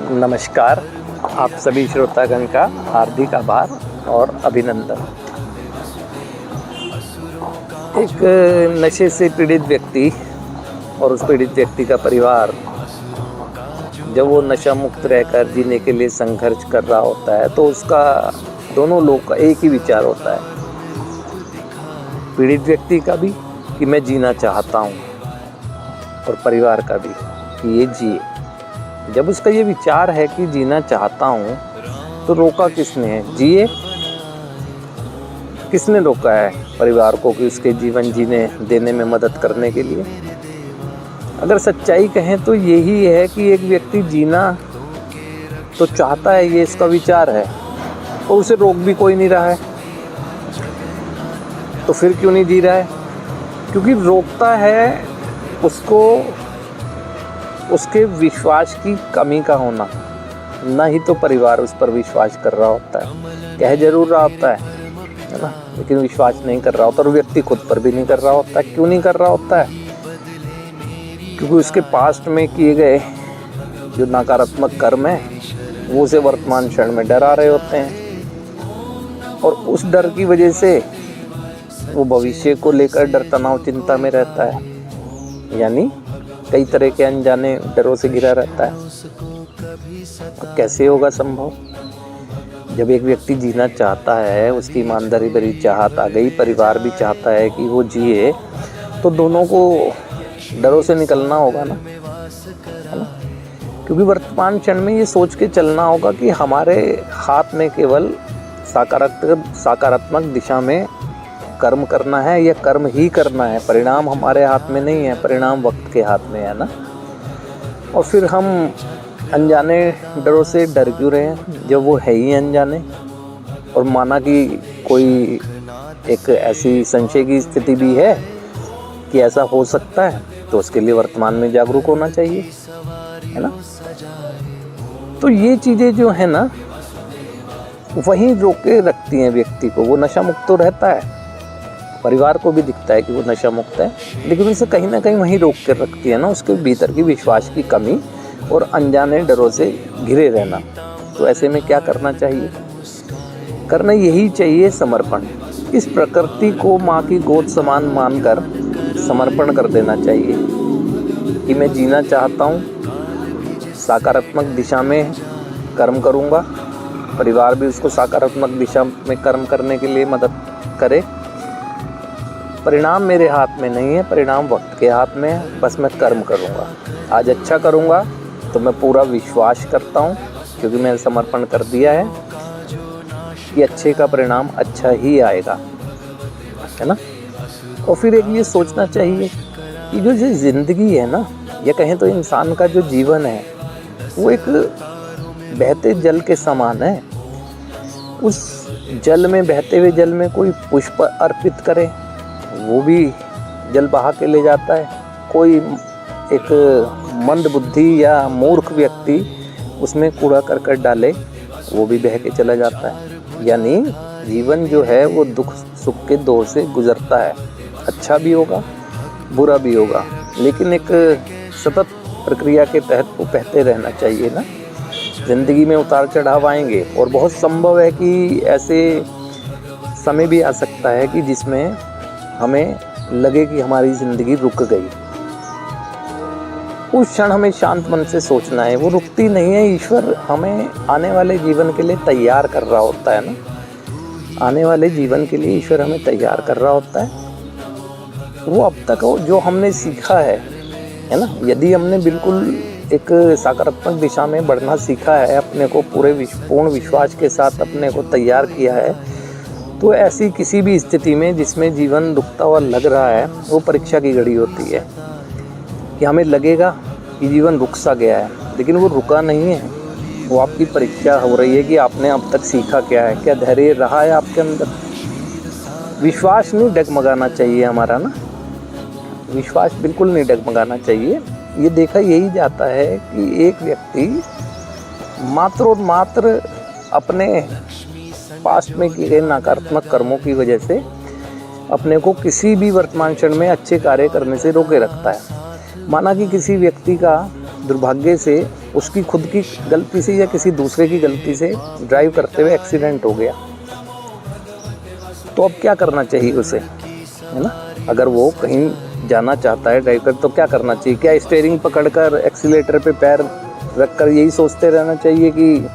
नमस्कार। आप सभी श्रोतागण का हार्दिक आभार और अभिनंदन। एक नशे से पीड़ित व्यक्ति और उस पीड़ित व्यक्ति का परिवार जब वो नशा मुक्त रहकर जीने के लिए संघर्ष कर रहा होता है तो उसका दोनों लोग का एक ही विचार होता है, पीड़ित व्यक्ति का भी कि मैं जीना चाहता हूँ और परिवार का भी कि ये जिए। जब उसका ये विचार है कि जीना चाहता हूँ तो रोका किसने है? जिए। किसने रोका है परिवार को कि उसके जीवन जीने देने में मदद करने के लिए? अगर सच्चाई कहें तो यही है कि एक व्यक्ति जीना तो चाहता है, ये इसका विचार है और उसे रोक भी कोई नहीं रहा है, तो फिर क्यों नहीं जी रहा है? क्योंकि रोकता है उसको उसके विश्वास की कमी का होना, ना ही तो परिवार उस पर विश्वास कर रहा होता है। कह जरूर रहा होता है ना, लेकिन विश्वास नहीं कर रहा होता और व्यक्ति खुद पर भी नहीं कर रहा होता है। क्यों नहीं कर रहा होता है? क्योंकि उसके पास्ट में किए गए जो नकारात्मक कर्म है वो उसे वर्तमान क्षण में डरा रहे होते हैं और उस डर की वजह से वो भविष्य को लेकर डर, तनाव, चिंता में रहता है, यानी कई तरह के अनजाने डरों से घिरा रहता है। तो कैसे होगा संभव? जब एक व्यक्ति जीना चाहता है, उसकी ईमानदारी भरी चाहत आ गई, परिवार भी चाहता है कि वो जिए, तो दोनों को डरों से निकलना होगा ना, है ना? क्योंकि वर्तमान क्षण में ये सोच के चलना होगा कि हमारे हाथ में केवल सकारात्मक दिशा में कर्म करना है या कर्म ही करना है। परिणाम हमारे हाथ में नहीं है, परिणाम वक्त के हाथ में है ना। और फिर हम अनजाने डरों से डर क्यों रहे हैं जब वो है ही अनजाने? और माना कि कोई एक ऐसी संशय की स्थिति भी है कि ऐसा हो सकता है, तो उसके लिए वर्तमान में जागरूक होना चाहिए, है ना। तो ये चीज़ें जो है ना वहीं रोके रखती हैं व्यक्ति को। वो नशा मुक्त तो रहता है, परिवार को भी दिखता है कि वो नशा मुक्त है, लेकिन उसे कहीं ना कहीं वहीं रोक कर रखती है ना उसके भीतर की विश्वास की कमी और अनजाने डरों से घिरे रहना। तो ऐसे में क्या करना चाहिए? करना यही चाहिए समर्पण। इस प्रकृति को माँ की गोद समान मानकर समर्पण कर देना चाहिए कि मैं जीना चाहता हूँ, सकारात्मक दिशा में कर्म करूँगा, परिवार भी उसको सकारात्मक दिशा में कर्म करने के लिए मदद करे। परिणाम मेरे हाथ में नहीं है, परिणाम वक्त के हाथ में है, बस मैं कर्म करूँगा। आज अच्छा करूँगा तो मैं पूरा विश्वास करता हूँ, क्योंकि मैंने समर्पण कर दिया है कि अच्छे का परिणाम अच्छा ही आएगा, है ना। और फिर एक ये सोचना चाहिए कि जो ये ज़िंदगी है ना, या कहें तो इंसान का जो जीवन है, वो एक बहते जल के समान है। उस जल में, बहते हुए जल में कोई पुष्प अर्पित करे, वो भी जल बहा के ले जाता है। कोई एक मंद बुद्धि या मूर्ख व्यक्ति उसमें कूड़ा करकट डाले, वो भी बह के चला जाता है। यानी जीवन जो है वो दुख सुख के दौर से गुजरता है, अच्छा भी होगा बुरा भी होगा, लेकिन एक सतत प्रक्रिया के तहत वो बहते रहना चाहिए ना। ज़िंदगी में उतार चढ़ाव आएंगे और बहुत संभव है कि ऐसे समय भी आ सकता है कि जिसमें हमें लगे कि हमारी ज़िंदगी रुक गई। उस क्षण हमें शांत मन से सोचना है, वो रुकती नहीं है। ईश्वर हमें आने वाले जीवन के लिए तैयार कर रहा होता है ना। आने वाले जीवन के लिए ईश्वर हमें तैयार कर रहा होता है। वो अब तक जो हमने सीखा है ना, यदि हमने बिल्कुल एक सकारात्मक दिशा में बढ़ना सीखा है, अपने को पूर्ण विश्वास के साथ अपने को तैयार किया है, तो ऐसी किसी भी स्थिति में जिसमें जीवन रुकता हुआ लग रहा है, वो परीक्षा की घड़ी होती है कि हमें लगेगा कि जीवन रुक सा गया है, लेकिन वो रुका नहीं है। वो आपकी परीक्षा हो रही है कि आपने अब तक सीखा क्या है, क्या धैर्य रहा है आपके अंदर। विश्वास नहीं डगमगाना चाहिए हमारा ना, विश्वास बिल्कुल नहीं डगमगाना चाहिए। ये देखा यही जाता है कि एक व्यक्ति मात्र और मात्र अपने पास्ट में किए गए नकारात्मक कर्मों की वजह से अपने को किसी भी वर्तमान क्षण में अच्छे कार्य करने से रोके रखता है। माना कि किसी व्यक्ति का दुर्भाग्य से उसकी खुद की गलती से या किसी दूसरे की गलती से ड्राइव करते हुए एक्सीडेंट हो गया, तो अब क्या करना चाहिए उसे, है ना। अगर वो कहीं जाना चाहता है ड्राइव कर, तो क्या करना चाहिए? क्या स्टीयरिंग पकड़कर एक्सीलेटर पे पैर रखकर यही सोचते रहना चाहिए कि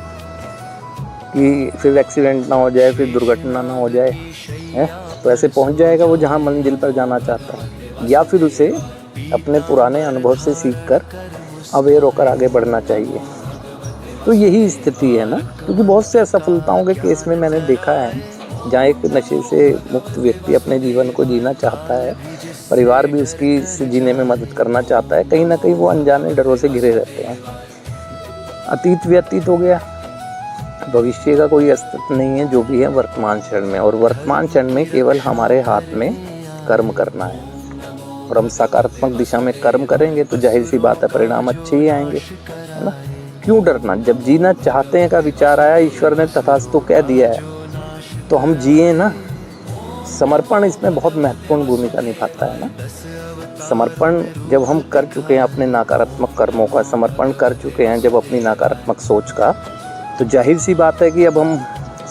फिर एक्सीडेंट ना हो जाए, फिर दुर्घटना ना हो जाए, है? तो ऐसे पहुंच जाएगा वो जहां मंजिल पर जाना चाहता है। या फिर उसे अपने पुराने अनुभव से सीखकर अवेयर होकर आगे बढ़ना चाहिए। तो यही स्थिति है ना, क्योंकि बहुत से असफलताओं के केस में मैंने देखा है जहाँ एक नशे से मुक्त व्यक्ति अपने जीवन को जीना चाहता है, परिवार भी उसकी जीने में मदद करना चाहता है, कहीं ना कहीं वो अनजाने डरों से घिरे रहते हैं। अतीत व्यतीत हो गया, भविष्य का कोई अस्तित्व नहीं है, जो भी है वर्तमान क्षण में, और वर्तमान क्षण में केवल हमारे हाथ में कर्म करना है। और हम सकारात्मक दिशा में कर्म करेंगे तो जाहिर सी बात है परिणाम अच्छे ही आएंगे, है ना। क्यों डरना? जब जीना चाहते हैं का विचार आया, ईश्वर ने तथास्तु कह दिया है, तो हम जिए ना। समर्पण इसमें बहुत महत्वपूर्ण भूमिका निभाता है ना। समर्पण जब हम कर चुके हैं अपने नकारात्मक कर्मों का, समर्पण कर चुके हैं जब अपनी नकारात्मक सोच का, तो जाहिर सी बात है कि अब हम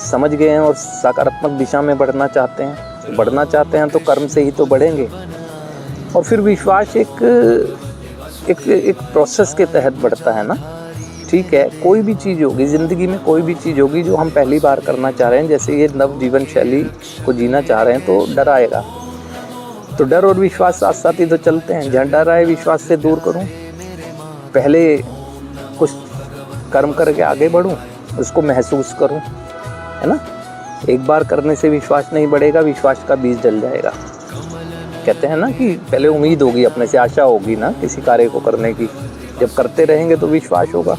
समझ गए हैं और सकारात्मक दिशा में बढ़ना चाहते हैं तो कर्म से ही तो बढ़ेंगे। और फिर विश्वास एक प्रोसेस के तहत बढ़ता है ना। ठीक है, कोई भी चीज़ होगी ज़िंदगी में, कोई भी चीज़ होगी जो हम पहली बार करना चाह रहे हैं, जैसे ये नव जीवन शैली को जीना चाह रहे हैं, तो डर आएगा। तो डर और विश्वास साथ साथ ही तो चलते हैं। जहाँ डर आए विश्वास से दूर करूं, पहले कुछ कर्म करके आगे बढ़ूं, उसको महसूस करूं, है ना। एक बार करने से विश्वास नहीं बढ़ेगा, विश्वास का बीज जल जाएगा। कहते हैं ना कि पहले उम्मीद होगी, अपने से आशा होगी ना किसी कार्य को करने की, जब करते रहेंगे तो विश्वास होगा,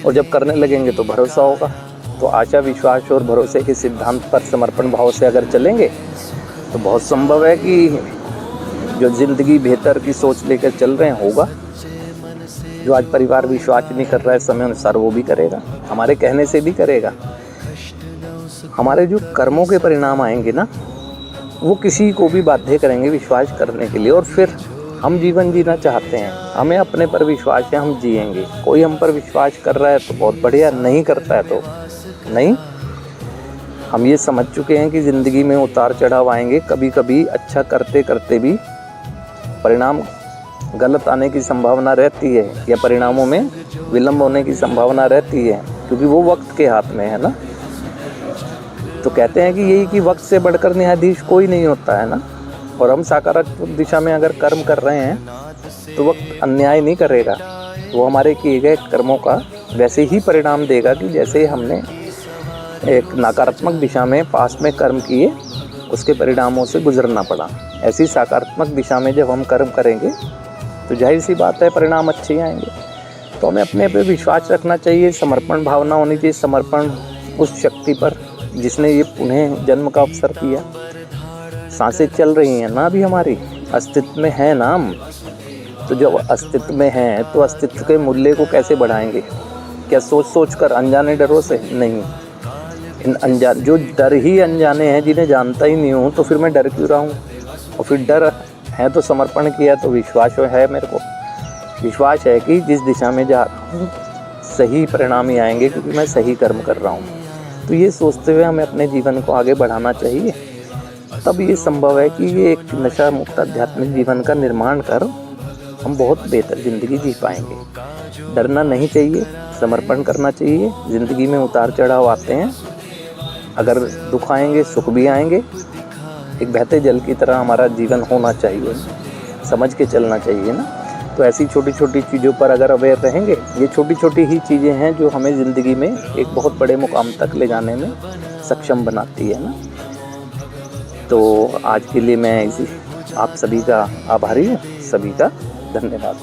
और जब करने लगेंगे तो भरोसा होगा। तो आशा, विश्वास और भरोसे के सिद्धांत पर समर्पण भाव से अगर चलेंगे तो बहुत संभव है कि जो ज़िंदगी बेहतर की सोच लेकर चल रहे हैं होगा। जो आज परिवार विश्वास नहीं कर रहा है समय अनुसार, वो भी करेगा, हमारे कहने से भी करेगा। हमारे जो कर्मों के परिणाम आएंगे ना, वो किसी को भी बाध्य करेंगे विश्वास करने के लिए। और फिर हम जीवन जीना चाहते हैं, हमें अपने पर विश्वास है, हम जिएंगे। कोई हम पर विश्वास कर रहा है तो बहुत बढ़िया, नहीं करता है तो नहीं। हम ये समझ चुके हैं कि ज़िंदगी में उतार चढ़ाव आएंगे, कभी कभी अच्छा करते करते भी परिणाम गलत आने की संभावना रहती है, या परिणामों में विलंब होने की संभावना रहती है, क्योंकि वो वक्त के हाथ में है ना। तो कहते हैं कि यही कि वक्त से बढ़कर न्यायाधीश कोई नहीं होता है ना। और हम सकारात्मक दिशा में अगर कर्म कर रहे हैं तो वक्त अन्याय नहीं करेगा, वो हमारे किए गए कर्मों का वैसे ही परिणाम देगा कि जैसे हमने एक नकारात्मक दिशा में पास में कर्म किए, उसके परिणामों से गुजरना पड़ा। ऐसी सकारात्मक दिशा में जब हम कर्म करेंगे तो जाहिर सी बात है परिणाम अच्छे आएंगे। तो हमें अपने पे विश्वास रखना चाहिए, समर्पण भावना होनी चाहिए, समर्पण उस शक्ति पर जिसने ये पुनः जन्म का अवसर किया। सांसें चल रही हैं ना अभी, हमारी अस्तित्व में है ना हम। तो जब अस्तित्व में हैं तो अस्तित्व के मूल्य को कैसे बढ़ाएंगे? क्या सोच कर अनजाने डरों से? नहीं। इन अनजान जो डर ही अनजाने हैं, जिन्हें जानता ही नहीं हूँ, तो फिर मैं डर क्यों रहा हूँ? और फिर डर है तो समर्पण किया, तो विश्वास है, मेरे को विश्वास है कि जिस दिशा में जा रहा हूँ सही परिणाम ही आएंगे, क्योंकि मैं सही कर्म कर रहा हूँ। तो ये सोचते हुए हमें अपने जीवन को आगे बढ़ाना चाहिए। तब ये संभव है कि ये एक नशा मुक्त आध्यात्मिक जीवन का निर्माण कर हम बहुत बेहतर ज़िंदगी जी पाएंगे। डरना नहीं चाहिए, समर्पण करना चाहिए। ज़िंदगी में उतार चढ़ाव आते हैं, अगर दुख आएंगे सुख भी आएंगे। एक बहते जल की तरह हमारा जीवन होना चाहिए, समझ के चलना चाहिए ना। तो ऐसी छोटी छोटी चीज़ों पर अगर अवेयर रहेंगे, ये छोटी छोटी ही चीज़ें हैं जो हमें ज़िंदगी में एक बहुत बड़े मुकाम तक ले जाने में सक्षम बनाती है ना। तो आज के लिए मैं आप सभी का आभारी हूँ, सभी का धन्यवाद।